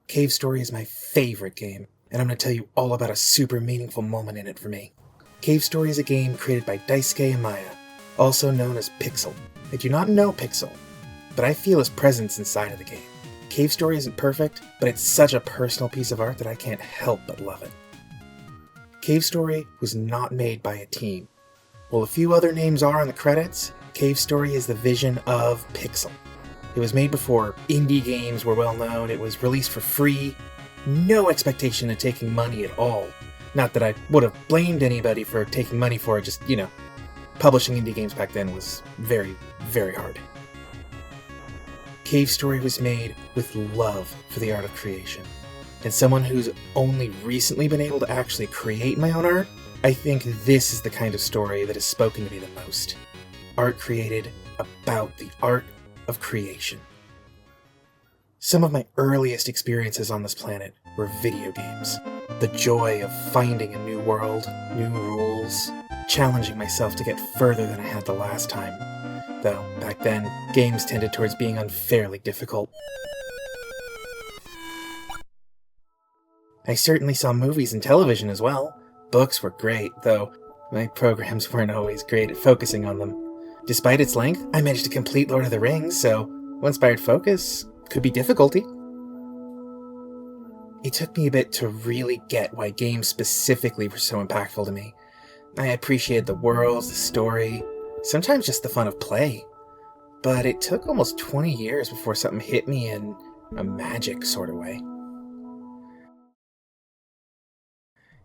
Cave Story is my favorite game, and I'm going to tell you all about a super meaningful moment in it for me. Cave Story is a game created by Daisuke Amaya, also known as Pixel. I do not know Pixel, but I feel his presence inside of the game. Cave Story isn't perfect, but it's such a personal piece of art that I can't help but love it. Cave Story was not made by a team. While a few other names are on the credits, Cave Story is the vision of Pixel. It was made before indie games were well known, it was released for free, no expectation of taking money at all. Not that I would have blamed anybody for taking money for it, just, publishing indie games back then was very, very hard. Cave Story was made with love for the art of creation. As someone who's only recently been able to actually create my own art, I think this is the kind of story that has spoken to me the most. Art created about the art of creation. Some of my earliest experiences on this planet were video games. The joy of finding a new world, new rules, challenging myself to get further than I had the last time. Though, back then, games tended towards being unfairly difficult. I certainly saw movies and television as well. Books were great, though my programs weren't always great at focusing on them. Despite its length, I managed to complete Lord of the Rings, so one-spired focus could be difficulty. It took me a bit to really get why games specifically were so impactful to me. I appreciated the worlds, the story, sometimes just the fun of play. But it took almost 20 years before something hit me in a magic sort of way.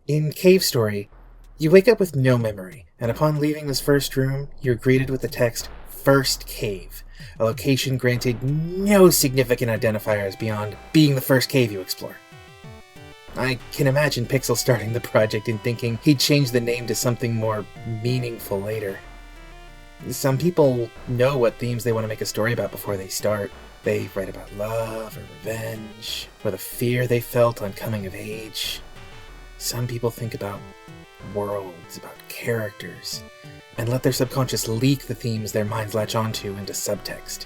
In Cave Story, you wake up with no memory, and upon leaving this first room, you're greeted with the text, First Cave, a location granted no significant identifiers beyond being the first cave you explore. I can imagine Pixel starting the project and thinking he'd change the name to something more meaningful later. Some people know what themes they want to make a story about before they start. They write about love or revenge, or the fear they felt on coming of age. Some people think about worlds, about characters, and let their subconscious leak the themes their minds latch onto into subtext.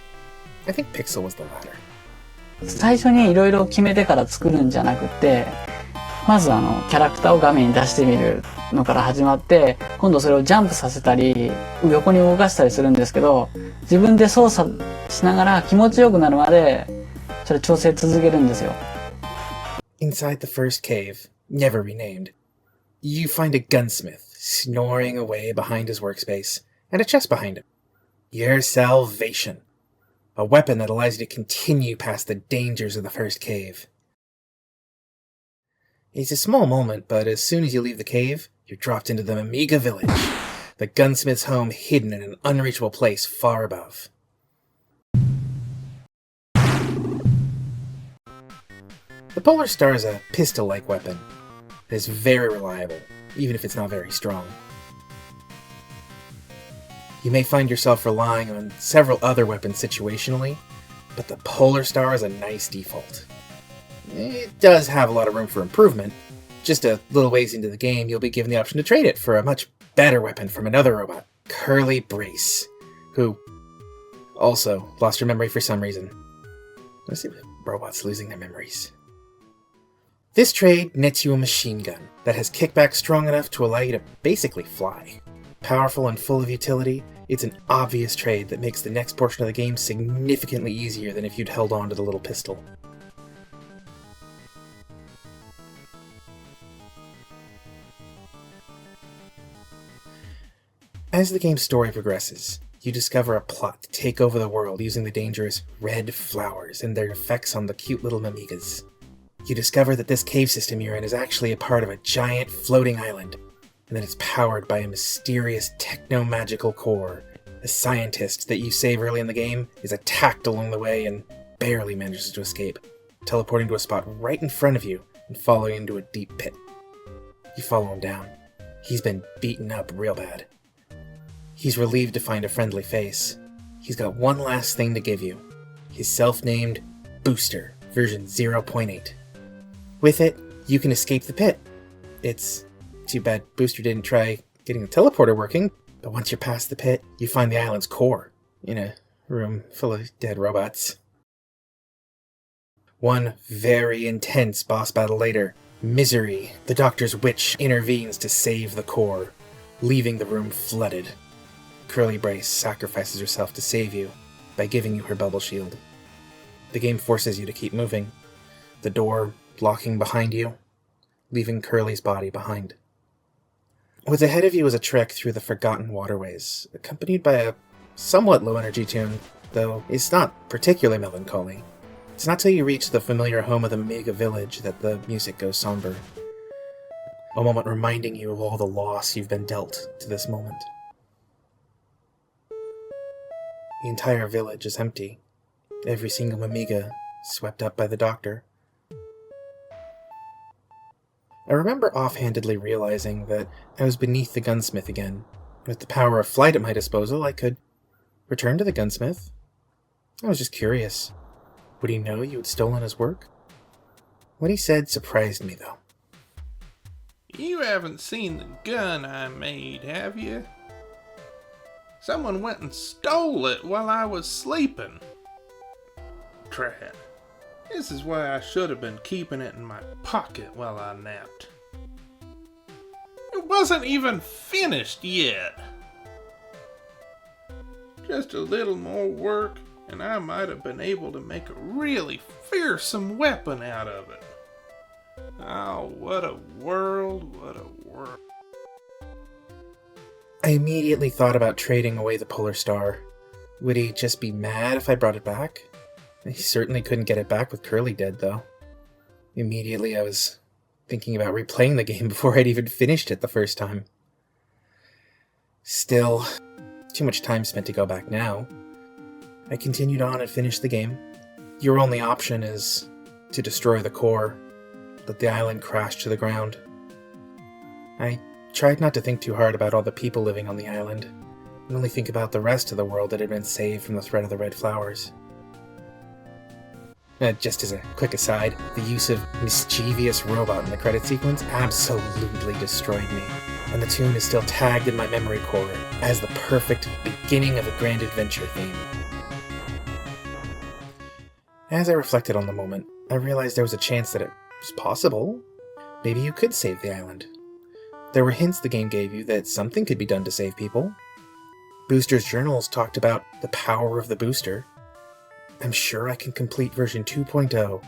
I think Pixel was the latter. 最初にいろいろ決めてから作るんじゃなくて、まずキャラクターを画面に出してみるのから始まって、今度それをジャンプさせたり、横に動かしたりするんですけど、自分で操作しながら気持ちよくなるまで、それ調整続けるんですよ。Inside the first cave, never renamed, you find a gunsmith snoring away behind his workspace, and a chest behind him. Your salvation. A weapon that allows you to continue past the dangers of the first cave. It's a small moment, but as soon as you leave the cave, you're dropped into the Amiga village, the gunsmith's home hidden in an unreachable place far above. The Polar Star is a pistol-like weapon. It is very reliable, even if it's not very strong. You may find yourself relying on several other weapons situationally, but the Polar Star is a nice default. It does have a lot of room for improvement. Just a little ways into the game, you'll be given the option to trade it for a much better weapon from another robot, Curly Brace, who also lost her memory for some reason. Let's see, robots losing their memories. This trade nets you a machine gun that has kickback strong enough to allow you to basically fly. Powerful and full of utility, it's an obvious trade that makes the next portion of the game significantly easier than if you'd held on to the little pistol. As the game's story progresses, you discover a plot to take over the world using the dangerous red flowers and their effects on the cute little Amigas. You discover that this cave system you're in is actually a part of a giant floating island, and that it's powered by a mysterious techno-magical core. A scientist that you save early in the game is attacked along the way and barely manages to escape, teleporting to a spot right in front of you and falling into a deep pit. You follow him down. He's been beaten up real bad. He's relieved to find a friendly face. He's got one last thing to give you. His self-named Booster, version 0.8. With it, you can escape the pit. It's too bad Booster didn't try getting the teleporter working, but once you're past the pit, you find the island's core, in a room full of dead robots. One very intense boss battle later, Misery, the Doctor's witch, intervenes to save the core, leaving the room flooded. Curly Brace sacrifices herself to save you by giving you her bubble shield. The game forces you to keep moving, the door locking behind you, leaving Curly's body behind. What's ahead of you is a trek through the Forgotten Waterways, accompanied by a somewhat low-energy tune, though it's not particularly melancholy. It's not till you reach the familiar home of the Mega Village that the music goes somber. A moment reminding you of all the loss you've been dealt to this moment. The entire village is empty, every single Mamiga swept up by the Doctor. I remember offhandedly realizing that I was beneath the gunsmith again. With the power of flight at my disposal, I could return to the gunsmith. I was just curious. Would he know you had stolen his work? What he said surprised me, though. You haven't seen the gun I made, have you? Someone went and stole it while I was sleeping. Drat. This is why I should have been keeping it in my pocket while I napped. It wasn't even finished yet. Just a little more work, and I might have been able to make a really fearsome weapon out of it. Oh, what a world, what a world. I immediately thought about trading away the Polar Star. Would he just be mad if I brought it back? He certainly couldn't get it back with Curly dead, though. Immediately I was thinking about replaying the game before I'd even finished it the first time. Still, too much time spent to go back now. I continued on and finished the game. Your only option is to destroy the core, let the island crash to the ground. I tried not to think too hard about all the people living on the island, and only think about the rest of the world that had been saved from the threat of the red flowers. Just as a quick aside, the use of mischievous robot in the credit sequence absolutely destroyed me, and the tune is still tagged in my memory core as the perfect beginning of a grand adventure theme. As I reflected on the moment, I realized there was a chance that it was possible. Maybe you could save the island. There were hints the game gave you that something could be done to save people. Booster's journals talked about the power of the booster. I'm sure I can complete version 2.0,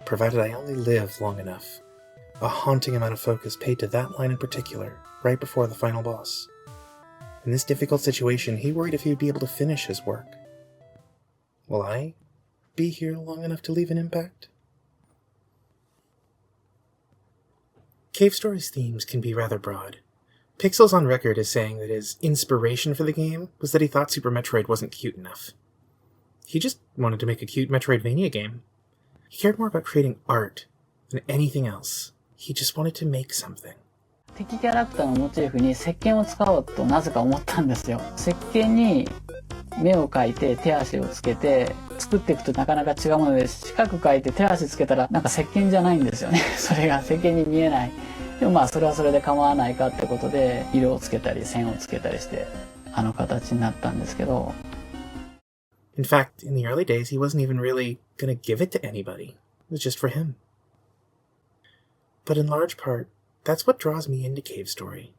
provided I only live long enough. A haunting amount of focus paid to that line in particular, right before the final boss. In this difficult situation, he worried if he would be able to finish his work. Will I be here long enough to leave an impact? Cave Story's themes can be rather broad. Pixel's on record as saying that his inspiration for the game was that he thought Super Metroid wasn't cute enough. He just wanted to make a cute Metroidvania game. He cared more about creating art than anything else. He just wanted to make something. 敵キャラクターのモチーフに石鹸を使おうとなぜか思ったんですよ。石鹸に目を描いて手足をつけて作っていくとなかなか違うもので、四角描いて手足つけたらなんか石鹸じゃないんですよね。それが石鹸に見えない。でもまあそれはそれで構わないかってことで色をつけたり線をつけたりしてあの形になったんですけど。In fact, in the early days, he wasn't even really gonna give it to anybody. It was just for him. But in large part, that's what draws me into Cave Story.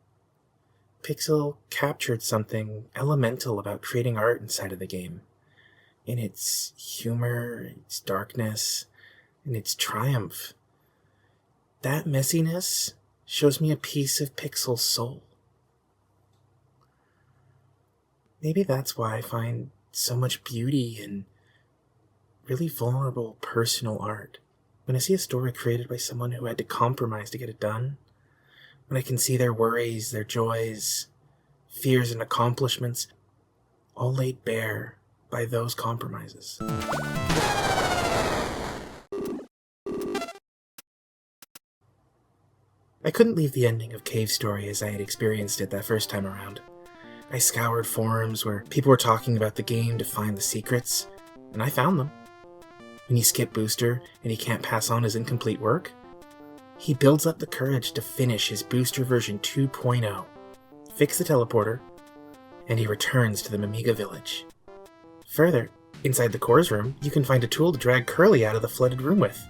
Pixel captured something elemental about creating art inside of the game. In its humor, its darkness, and its triumph. That messiness shows me a piece of Pixel's soul. Maybe that's why I find so much beauty in really vulnerable personal art. When I see a story created by someone who had to compromise to get it done, when I can see their worries, their joys, fears and accomplishments, all laid bare by those compromises. I couldn't leave the ending of Cave Story as I had experienced it that first time around. I scoured forums where people were talking about the game to find the secrets, and I found them. When you skip Booster and he can't pass on his incomplete work, he builds up the courage to finish his Booster version 2.0, fix the teleporter, and he returns to the Mamiga village. Further, Inside the Core's room, you can find a tool to drag Curly out of the flooded room with,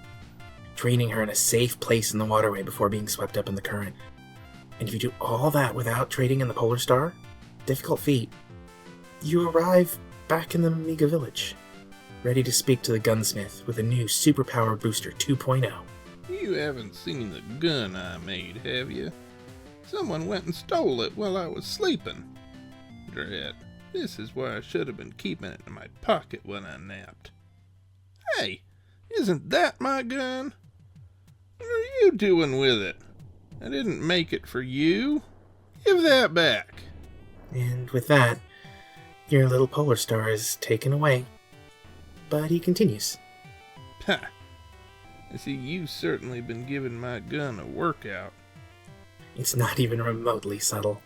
draining her in a safe place in the waterway before being swept up in the current. And if you do all that without trading in the Polar Star, difficult feat, you arrive back in the Mamiga village, ready to speak to the gunsmith with a new superpower booster 2.0. You haven't seen the gun I made, have you? Someone went and stole it while I was sleeping. Drat, this is why I should have been keeping it in my pocket when I napped. Hey, isn't that my gun? What are you doing with it? I didn't make it for you. Give that back. And with that, your little Polar Star is taken away. But he continues. Ha! I see you've certainly been giving my gun a workout. It's not even remotely subtle.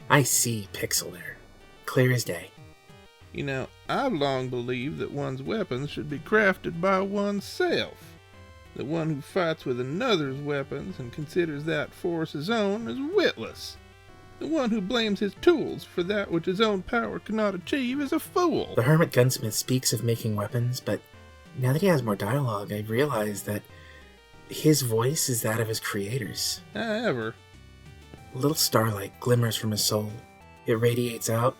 I see Pixel there. Clear as day. You know, I've long believed that one's weapons should be crafted by oneself. The one who fights with another's weapons and considers that force his own is witless. The one who blames his tools for that which his own power cannot achieve is a fool. The Hermit Gunsmith speaks of making weapons, but now that he has more dialogue, I realize that his voice is that of his creators. However, A little starlight glimmers from his soul. It radiates out,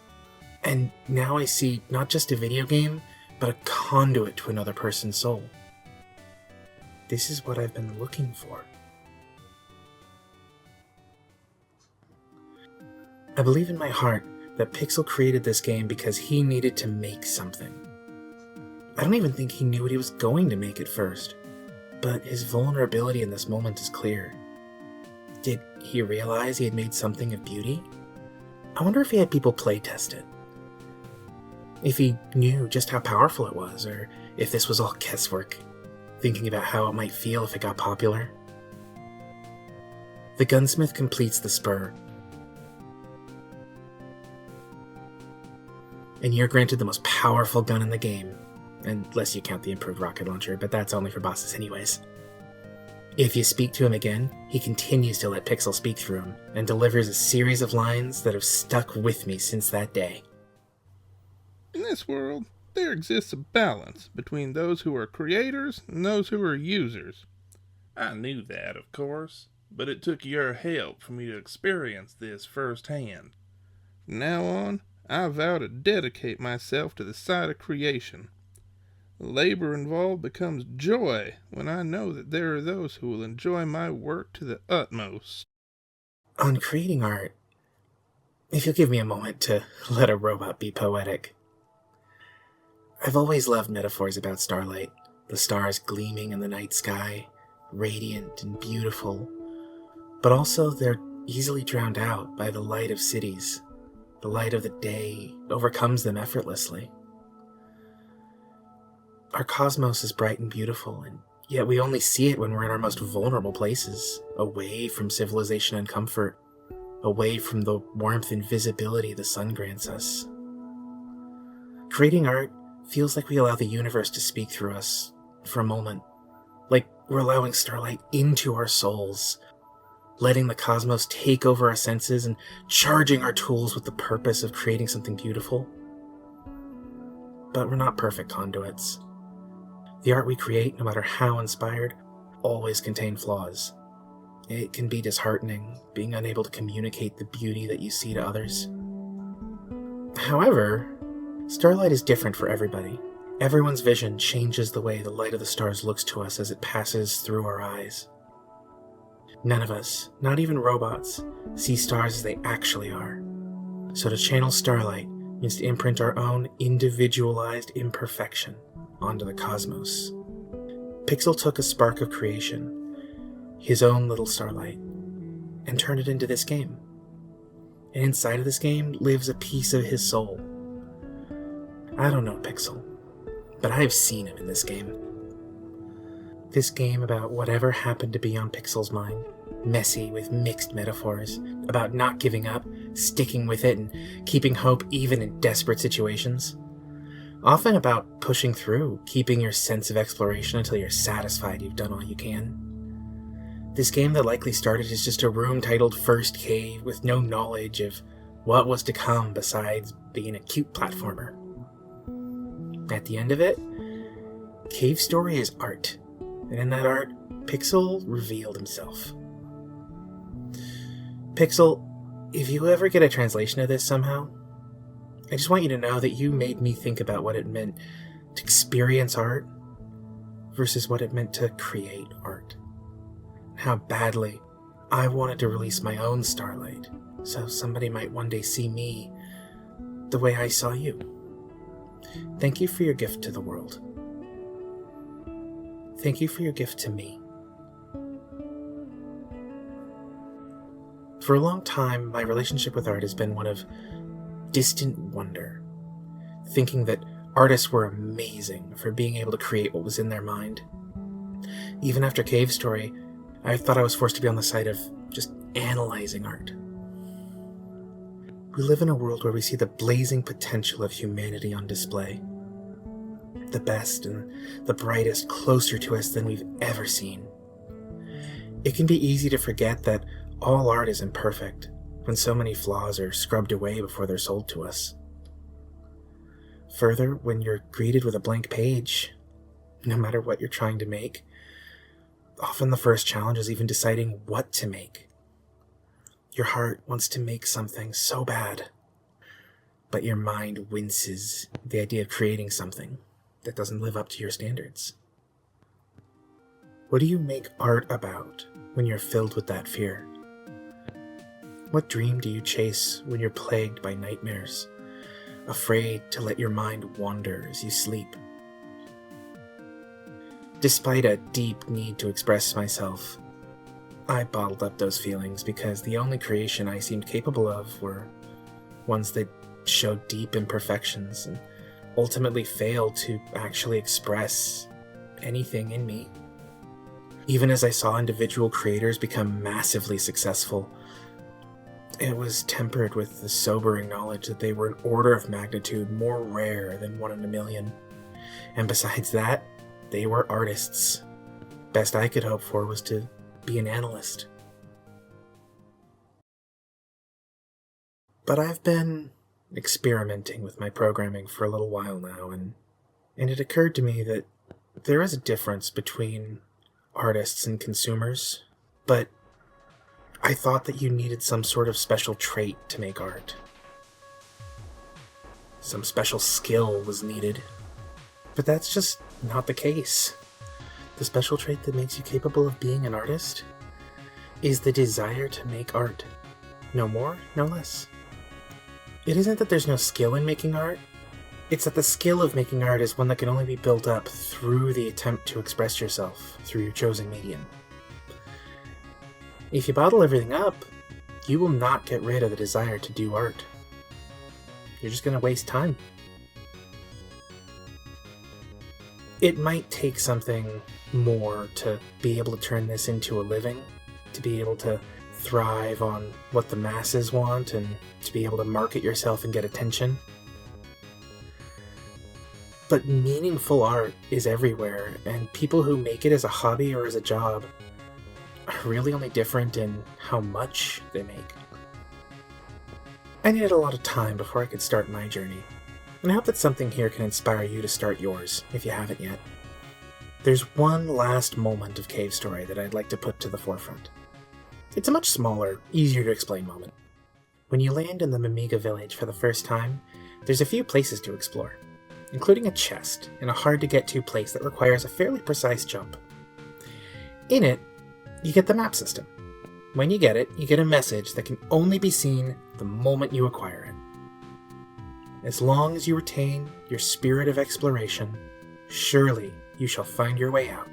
and now I see not just a video game, but a conduit to another person's soul. This is what I've been looking for. I believe in my heart that Pixel created this game because he needed to make something. I don't even think he knew what he was going to make at first, but his vulnerability in this moment is clear. Did he realize he had made something of beauty? I wonder if he had people playtest it. If he knew just how powerful it was, or if this was all guesswork, thinking about how it might feel if it got popular. The gunsmith completes the spur, and you're granted the most powerful gun in the game, unless you count the improved rocket launcher, but that's only for bosses anyways. If you speak to him again, he continues to let Pixel speak through him, and delivers a series of lines that have stuck with me since that day. in this world, there exists a balance between those who are creators and those who are users. I knew that, of course, but it took your help for me to experience this firsthand. From now on, I vow to dedicate myself to the side of creation. The labor involved becomes joy when I know that there are those who will enjoy my work to the utmost. On creating art, if you'll give me a moment to let a robot be poetic. I've always loved metaphors about starlight, the stars gleaming in the night sky, radiant and beautiful, but also they're easily drowned out by the light of cities. The light of the day overcomes them effortlessly. Our cosmos is bright and beautiful, and yet we only see it when we're in our most vulnerable places, away from civilization and comfort, away from the warmth and visibility the sun grants us. Creating art feels like we allow the universe to speak through us for a moment, like we're allowing starlight into our souls, letting the cosmos take over our senses and charging our tools with the purpose of creating something beautiful. But we're not perfect conduits. The art we create, no matter how inspired, always contain flaws. It can be disheartening, being unable to communicate the beauty that you see to others. However, starlight is different for everybody. Everyone's vision changes the way the light of the stars looks to us as it passes through our eyes. None of us, not even robots, see stars as they actually are. So to channel starlight means to imprint our own individualized imperfection onto the cosmos. Pixel took a spark of creation, his own little starlight, and turned it into this game. And inside of this game lives a piece of his soul. I don't know Pixel, but I've seen him in this game. This game about whatever happened to be on Pixel's mind, messy with mixed metaphors, about not giving up, sticking with it, and keeping hope even in desperate situations. Often about pushing through, keeping your sense of exploration until you're satisfied you've done all you can. This game that likely started as just a room titled First Cave with no knowledge of what was to come besides being a cute platformer. At the end of it, Cave Story is art. And in that art, Pixel revealed himself. Pixel, if you ever get a translation of this somehow, I just want you to know that you made me think about what it meant to experience art versus what it meant to create art. How badly I wanted to release my own Starlight, so somebody might one day see me the way I saw you. Thank you for your gift to the world. Thank you for your gift to me. For a long time, my relationship with art has been one of distant wonder, thinking that artists were amazing for being able to create what was in their mind. Even after Cave Story, I thought I was forced to be on the side of just analyzing art. We live in a world where we see the blazing potential of humanity on display. The best and the brightest closer to us than we've ever seen. It can be easy to forget that all art is imperfect when so many flaws are scrubbed away before they're sold to us. Further, when you're greeted with a blank page, no matter what you're trying to make, often the first challenge is even deciding what to make. Your heart wants to make something so bad, but your mind winces at the idea of creating something that doesn't live up to your standards. What do you make art about when you're filled with that fear? What dream do you chase when you're plagued by nightmares, afraid to let your mind wander as you sleep? Despite a deep need to express myself, I bottled up those feelings because the only creation I seemed capable of were ones that showed deep imperfections and ultimately failed to actually express anything in me. Even as I saw individual creators become massively successful, it was tempered with the sobering knowledge that they were an order of magnitude more rare than 1 in a million. And besides that, they were artists. Best I could hope for was to be an analyst. But I've been experimenting with my programming for a little while now, and it occurred to me that there is a difference between artists and consumers, but I thought that you needed some sort of special trait to make art. Some special skill was needed. But that's just not the case. The special trait that makes you capable of being an artist is the desire to make art. No more, no less. It isn't that there's no skill in making art. It's that the skill of making art is one that can only be built up through the attempt to express yourself through your chosen medium. If you bottle everything up, you will not get rid of the desire to do art. You're just going to waste time. It might take something more to be able to turn this into a living, to be able to thrive on what the masses want, and to be able to market yourself and get attention. But meaningful art is everywhere, and people who make it as a hobby or as a job are really only different in how much they make. I needed a lot of time before I could start my journey, and I hope that something here can inspire you to start yours, if you haven't yet. There's one last moment of Cave Story that I'd like to put to the forefront. It's a much smaller, easier to explain moment. When you land in the Mimiga village for the first time, there's a few places to explore, including a chest in a hard-to-get-to place that requires a fairly precise jump. In it, you get the map system. When you get it, you get a message that can only be seen the moment you acquire it. As long as you retain your spirit of exploration, surely you shall find your way out.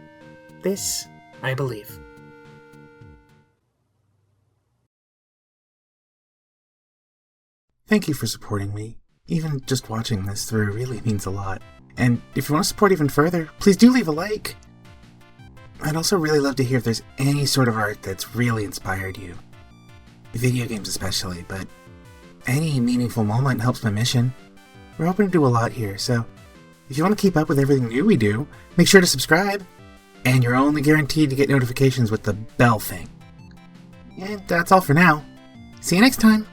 This, I believe. Thank you for supporting me. Even just watching this through really means a lot. And if you want to support even further, please do leave a like. I'd also really love to hear if there's any sort of art that's really inspired you. Video games especially, but any meaningful moment helps my mission. We're hoping to do a lot here, so if you want to keep up with everything new we do, make sure to subscribe. And you're only guaranteed to get notifications with the bell thing. And that's all for now. See you next time!